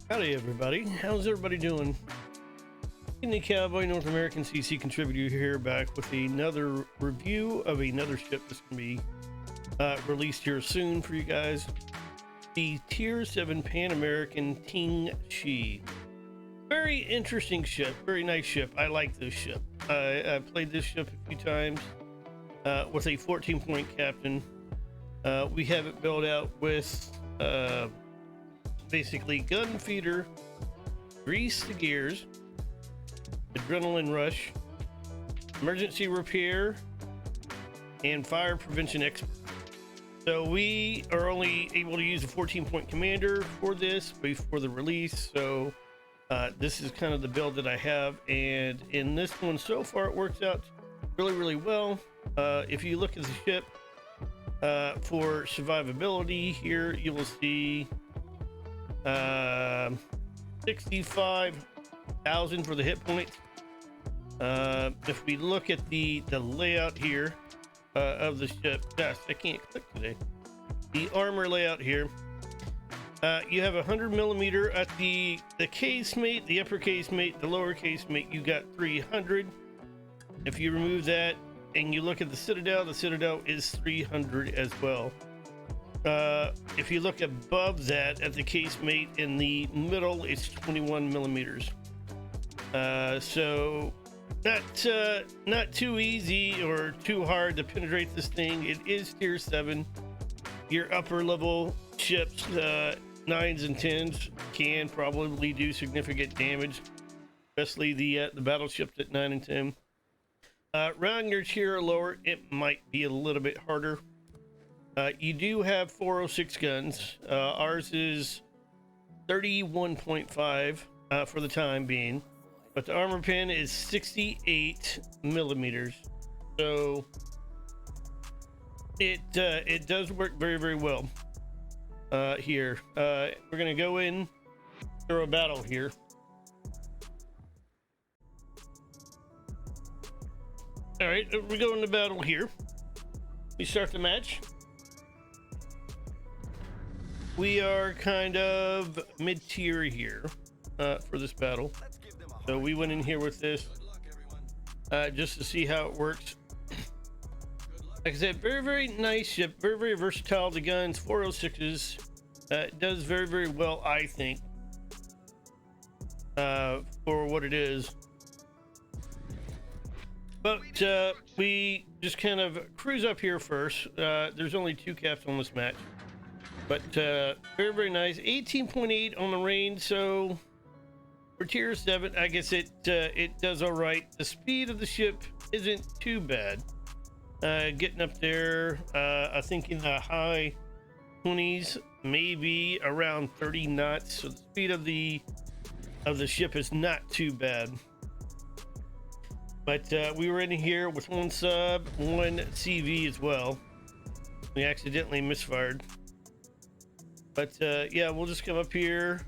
Howdy everybody, how's everybody doing? Kidneycowboy, North American CC contributor here, back with another review of another ship that's going to be released here soon for you guys. The Tier 7 Pan American Teng. Very interesting ship, very nice ship. I like this ship. I played this ship a few times with a 14-point captain. We have it built out with basically gun feeder, grease the gears, adrenaline rush, emergency repair, and fire prevention expert. So we are only able to use a 14-point commander for this before the release. So this is kind of the build that I have, and in this one so far it works out really well. If you look at the ship for survivability here, you will see 65,000 for the hit points. If we look at the layout here of the ship, gosh, I can't click today. The armor layout here, you have 100mm at the casemate, the upper casemate, the lower casemate. You got 300. If you remove that and you look at the citadel is 300 as well. If you look above that at the casemate in the middle, it's 21mm. So not too easy or too hard to penetrate this thing. It is tier 7. Your upper level ships, 9s and 10s, can probably do significant damage, especially the battleships at 9 and 10. Around your tier or lower, it might be a little bit harder. You do have 406 guns. Ours is 31.5 for the time being, but the armor pin is 68mm. So it does work very well here. We're gonna go in through a battle here. All right, we go into battle here. We start the match. We are kind of mid-tier here for this battle. So we went in here with this just to see how it works. Like I said, very nice ship, very versatile. The guns, 406s, does very well, I think, for what it is. But we just kind of cruise up here first. There's only 2 caps on this match, but very nice. 18.8 on the range, so for tier 7, I guess it does all right. The speed of the ship isn't too bad. Getting up there, I think in the high 20s, maybe around 30 knots. So the speed of the ship is not too bad. But we were in here with 1 sub, 1 CV as well. We accidentally misfired. But yeah, we'll just come up here,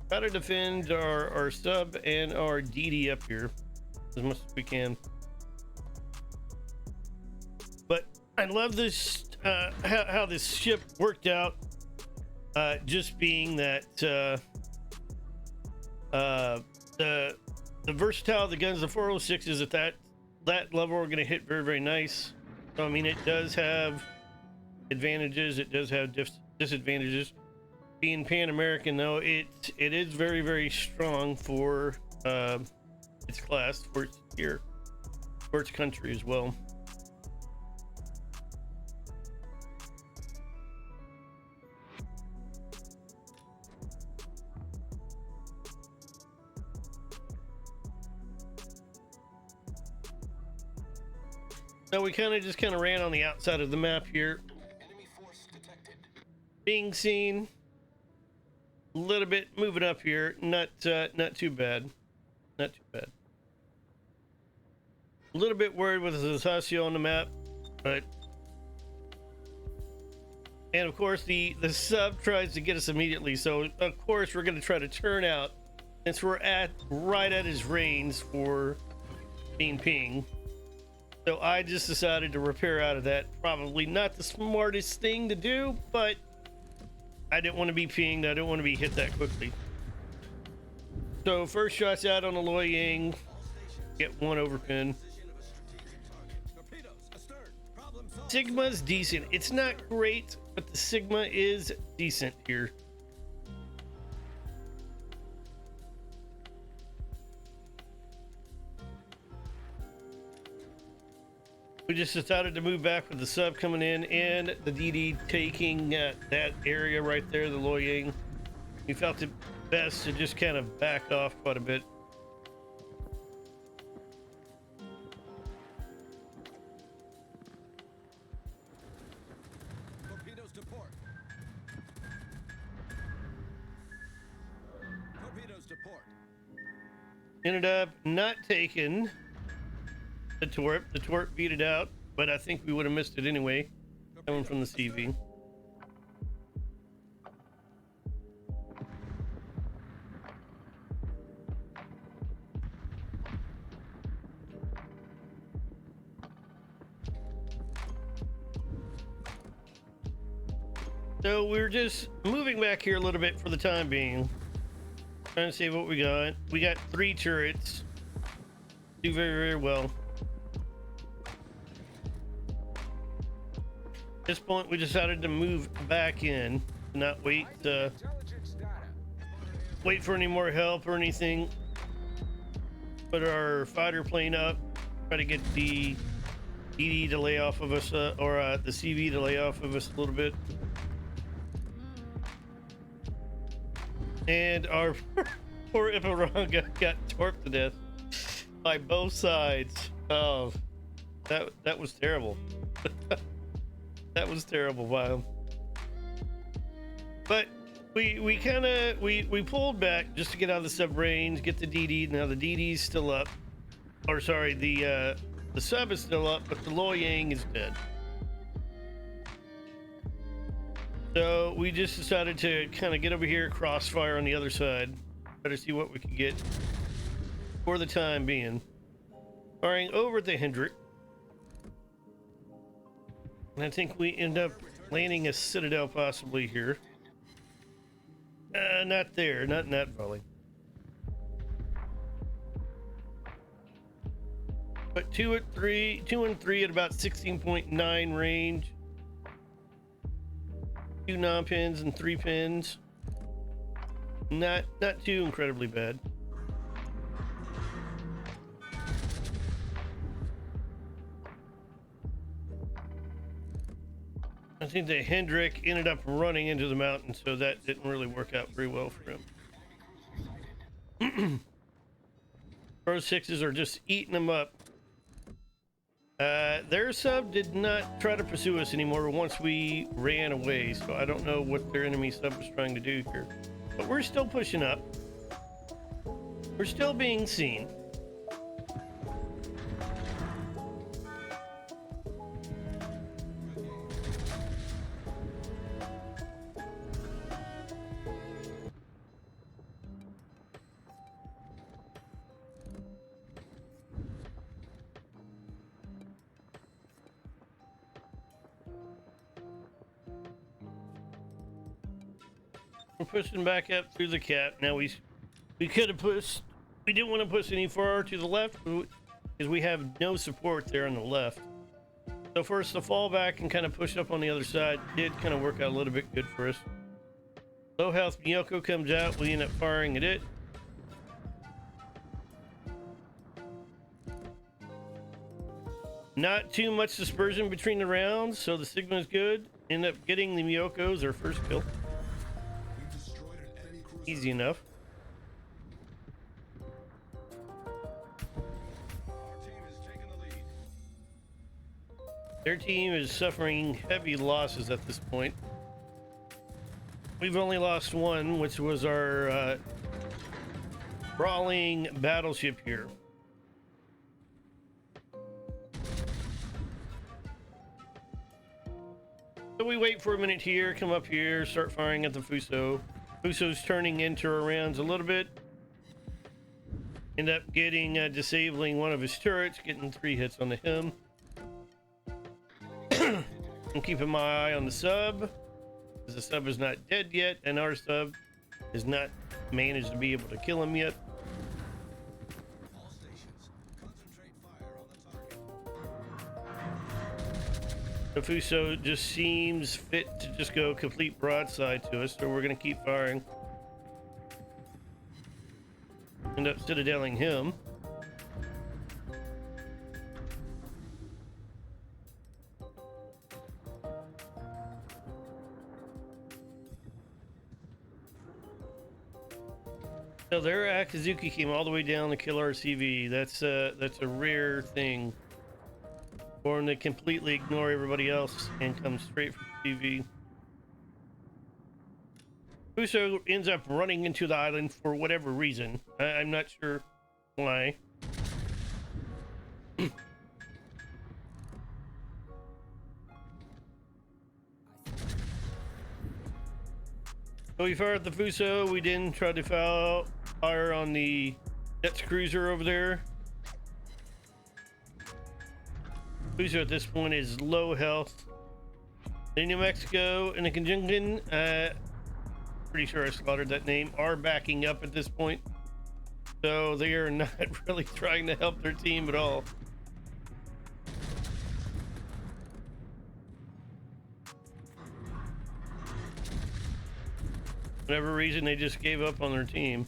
try to defend our sub and our DD up here as much as we can. But I love this, how this ship worked out, just being that the versatility of the guns, the 406s at that level are going to hit very nice. So I mean, it does have advantages, it does have disadvantages. Being Pan American though, it is very strong for its class, for its tier, for its country as well. So we kind of ran on the outside of the map here. Enemy force detected. Being seen. A little bit moving up here. Not too bad. Not too bad. A little bit worried with the Zasasio on the map, but and of course the sub tries to get us immediately. So of course we're going to try to turn out, since we're right at his range for being ping. So I just decided to repair out of that. Probably not the smartest thing to do, but I didn't want to be pinged. I didn't want to be hit that quickly. So first shots out on the Loy Yang. Get one overpin. Sigma's decent. It's not great, but the Sigma is decent here. We just decided to move back with the sub coming in and the DD taking that area right there, the Loy Yang. We felt it best to just kind of back off quite a bit. Torpedoes to port. Torpedoes to port. Ended up not taking the torp. The torp beat it out, but I think we would have missed it anyway, coming from the CV. So we're just moving back here a little bit for the time being. Trying to see what we got. We got 3 turrets. Do very, very well. At this point, we decided to move back in, not wait for any more help or anything. Put our fighter plane up, try to get the DD to lay off of us, or the CV to lay off of us a little bit. And our poor Ipiranga got torped to death by both sides. Oh, that was terrible. That was terrible by him. But we kind of we pulled back just to get out of the sub range, get the DD. Now the DD's still up, or sorry, the sub is still up, but the Loy Yang is dead. So we just decided to kind of get over here, crossfire on the other side, try to see what we could get for the time being. Firing over at the Hendrick. And I think we end up landing a Citadel possibly here. Not there, not in that volley. But 2 and 3 at about 16.9 range. 2 non-pins and 3 pins. Not too incredibly bad. I think the Hendrick ended up running into the mountain, so that didn't really work out very well for him. Pro 6s are just eating them up. Their sub did not try to pursue us anymore once we ran away, so I don't know what their enemy sub was trying to do here. But we're still pushing up. We're still being seen. We're pushing back up through the cap. Now we could have pushed. We didn't want to push any far to the left because we have no support there on the left. So for us to fall back and kind of push up on the other side did kind of work out a little bit good for us. Low health Miyoko comes out. We end up firing at it. Not too much dispersion between the rounds, so the Sigma is good. End up getting the Miyokos, our first kill. Easy enough. Their team is suffering heavy losses at this point. We've only lost one, which was our brawling battleship here. So we wait for a minute here, come up here, start firing at the Fuso. Fuso's turning into our rounds a little bit. End up getting disabling one of his turrets, getting 3 hits on him. I'm keeping my eye on the sub, because the sub is not dead yet, and our sub has not managed to be able to kill him yet. The Fuso just seems fit to just go complete broadside to us, so we're going to keep firing. End up citadeling him. So their Akazuki came all the way down to kill our CV. That's a rare thing for them to completely ignore everybody else and come straight from CV. Fuso ends up running into the island for whatever reason. I'm not sure why. So we fired the Fuso. We then tried to fire on the Jets cruiser over there. Fuso at this point is low health. The New Mexico and the Conjunction, pretty sure I slaughtered that name, are backing up at this point. So they are not really trying to help their team at all. For whatever reason, they just gave up on their team.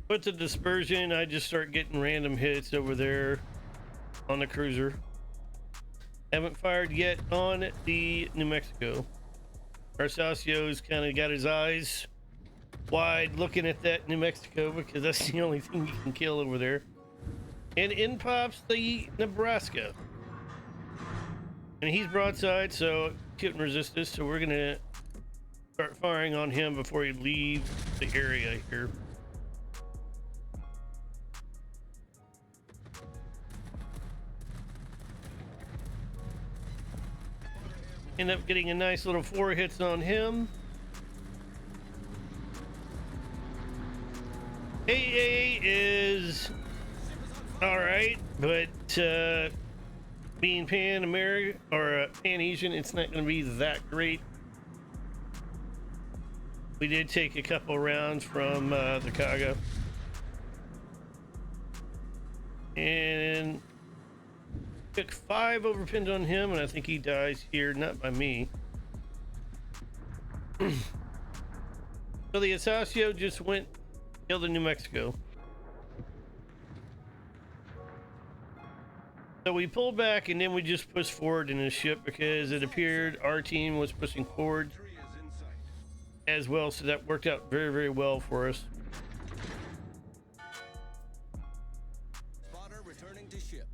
With the dispersion, I just start getting random hits over there on the cruiser. Haven't fired yet on the New Mexico. Arsasio's kind of got his eyes wide looking at that New Mexico because that's the only thing you can kill over there. And in pops the Nebraska. And he's broadside, so couldn't resist this, so we're gonna start firing on him before he leaves the area here. End up getting a nice little 4 hits on him. AA is all right, but being Pan American or Pan Asian, it's not going to be that great. We did take a couple rounds from the Kaga, and took 5 overpins on him, and I think he dies here, not by me. So the Asasio just went kill the New Mexico. So we pulled back and then we just pushed forward in the ship because it appeared our team was pushing forward as well, so that worked out very, very well for us. Spotter returning to ship.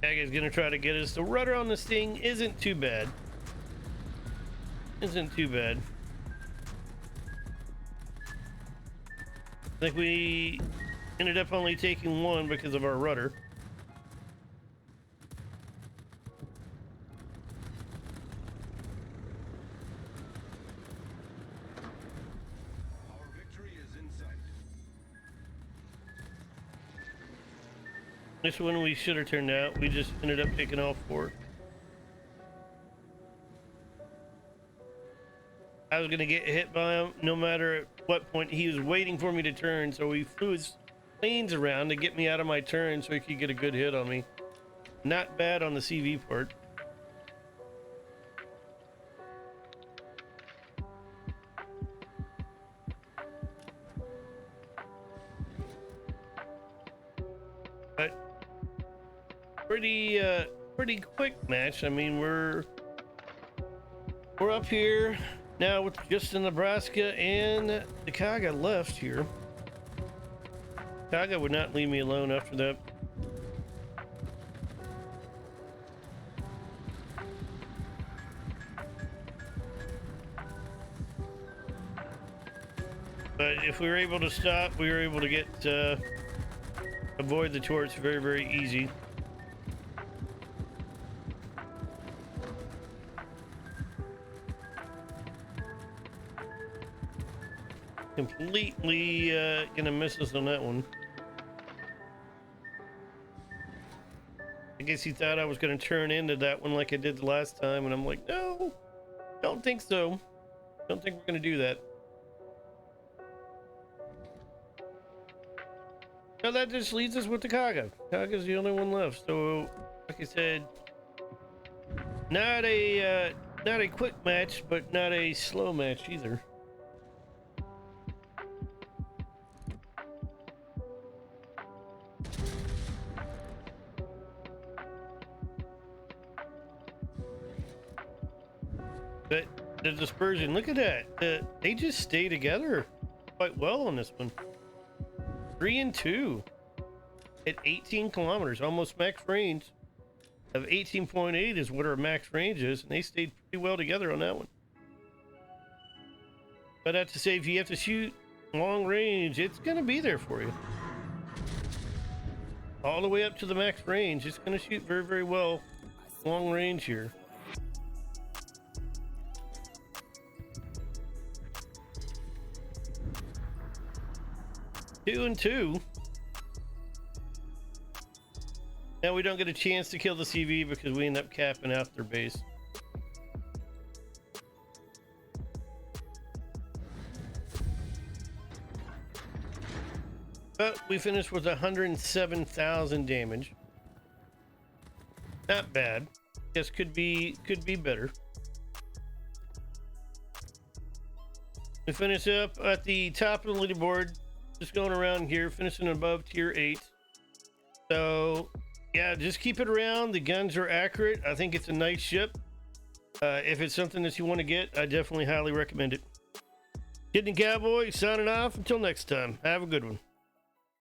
Is gonna try to get us. The rudder on this thing isn't too bad. Isn't too bad. I think we ended up only taking 1 because of our rudder. Our victory is in sight. This one we should have turned out. We just ended up taking off for it. I was gonna get hit by him no matter at what point. He was waiting for me to turn, so he flew his planes around to get me out of my turn so he could get a good hit on me. Not bad on the CV part. But pretty quick match. I mean, we're up here now with just the Nebraska and the Kaga left here. Kaga would not leave me alone after that. But if we were able to stop, we were able to get avoid the torch very, very easy. Completely gonna miss us on that one. I guess he thought I was gonna turn into that one like I did the last time, and I'm like, no, don't think so. Don't think we're gonna do that. Now that just leaves us with the Kaga. Kaga's the only one left. So, like I said, not a quick match, but not a slow match either. But the dispersion, look at that. They just stay together quite well on this one. 3 and 2 at 18 kilometers, almost max range of 18.8 is what our max range is, and they stayed pretty well together on that one. But I have to say, if you have to shoot long range, it's going to be there for you. All the way up to the max range, it's going to shoot very, very well long range here. Two and 2. Now we don't get a chance to kill the CV because we end up capping out their base. But we finished with 107,000 damage. Not bad. Guess could be better. We finish up at the top of the leaderboard. Just going around here, finishing above tier 8. So, yeah, just keep it around. The guns are accurate. I think it's a nice ship. If it's something that you want to get, I definitely highly recommend it. Kidneycowboy signing off. Until next time, have a good one.